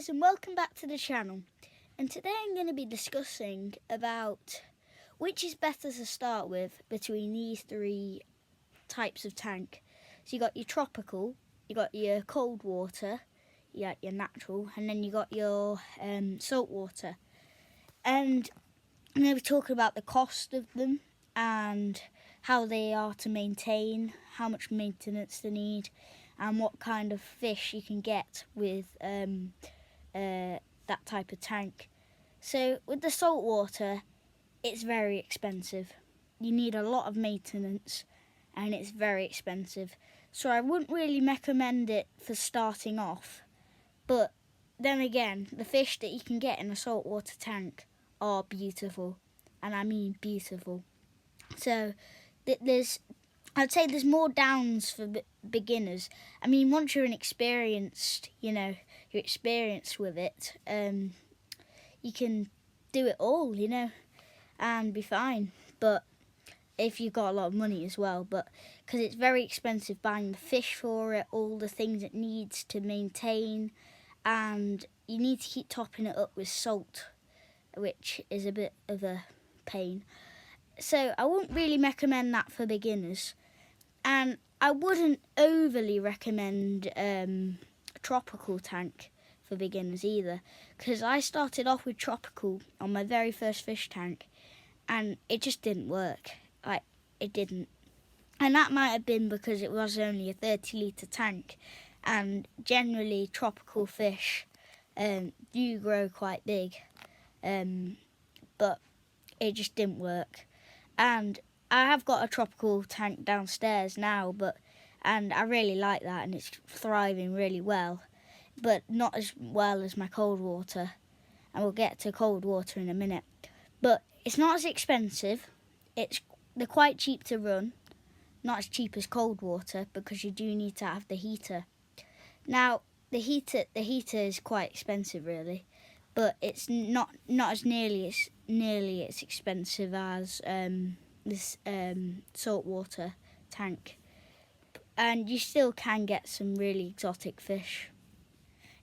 guys, and welcome back to the channel. And today I'm going to be discussing about which is better to start with between these three types of tank. So you got your tropical, you got your cold water, you got your natural, and then you got your saltwater. And I'm going to be talking about the cost of them and how they are to maintain, how much maintenance they need, and what kind of fish you can get with that type of tank. So with the saltwater, it's very expensive. You need a lot of maintenance and it's very expensive. So I wouldn't really recommend it for starting off. But then again, the fish that you can get in a saltwater tank are beautiful. And I mean beautiful. So I'd say there's more downs for beginners. I mean, once you're experienced, you're experienced with it, you can do it all, and be fine. But if you've got a lot of money as well, but because it's very expensive buying the fish for it, all the things it needs to maintain, and you need to keep topping it up with salt, which is a bit of a pain. So I wouldn't really recommend that for beginners. And I wouldn't overly recommend a tropical tank for beginners either, because I started off with tropical on my very first fish tank and it just didn't work. It didn't. And that might have been because it was only a 30-litre tank, and generally tropical fish do grow quite big, but it just didn't work. And I have got a tropical tank downstairs now, and I really like that, and it's thriving really well, but not as well as my cold water, and we'll get to cold water in a minute. But it's not as expensive. They're quite cheap to run, not as cheap as cold water, because you do need to have the heater. Now the heater is quite expensive really, but it's not as nearly as expensive as this saltwater tank, and you still can get some really exotic fish.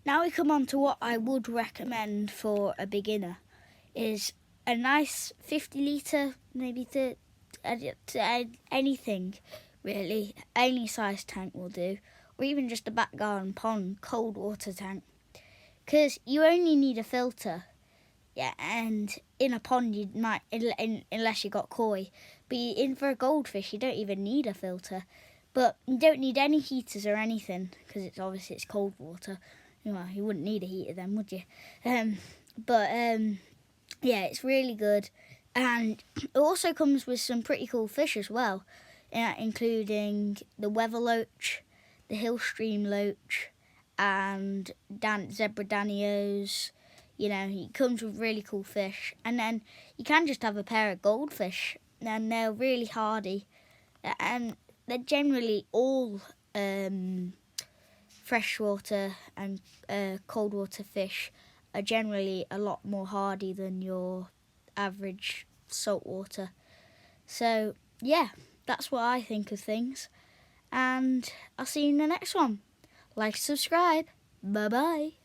Now we come on to what I would recommend for a beginner is a nice 50-litre, maybe to anything really, any size tank will do, or even just a back garden pond cold water tank, because you only need a filter. Yeah, and in a pond you might, unless you got koi, but in for a goldfish you don't even need a filter. But you don't need any heaters or anything, because it's cold water. Well, you wouldn't need a heater then, would you? Yeah, it's really good, and it also comes with some pretty cool fish as well, including the weather loach, the hill stream loach, and zebra danios. It comes with really cool fish. And then you can just have a pair of goldfish, and they're really hardy. And they're generally all freshwater and cold water fish are generally a lot more hardy than your average saltwater. So, yeah, that's what I think of things. And I'll see you in the next one. Like, subscribe. Bye-bye.